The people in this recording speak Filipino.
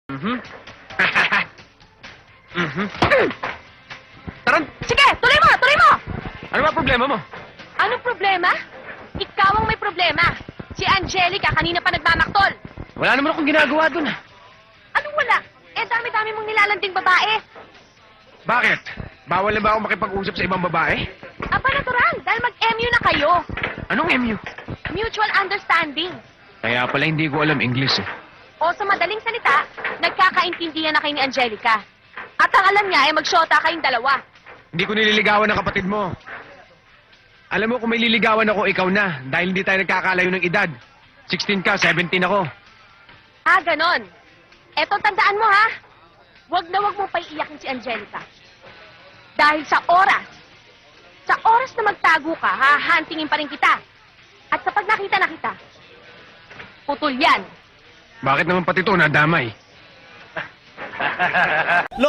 Mhm. Mhm. Taran! Sige, tuloy mo, tuloy mo! Ano ba problema mo? Anong problema? Ikaw ang may problema. Si Angelica kanina pa nagmamaktol. Wala naman akong ginagawa dun. Anong wala? Eh, dami-dami mong nilalanding babae. Bakit? Bawal na ba ako makipag-usap sa ibang babae? Aba, natural, dahil mag-MU na kayo. Anong MU? Mutual understanding. Kaya pala hindi ko alam English eh. O sa madaling salita, nagkakaintindihan na kayo ni Angelica. At ang alam niya ay magsyota kayong dalawa. Hindi ko nililigawan ng kapatid mo. Alam mo kung may liligawan ako, ikaw na. Dahil hindi tayo nagkakalayo ng edad. 16 ka, 17 ako. Ah, ganon. Eto, tandaan mo ha. Huwag na huwag mo paiiyakin si Angelica. Dahil sa oras na magtago ka, hahantingin pa rin kita. At kapag nakita na kita, putol yan. Bakit naman pati ito nadamay? Lo,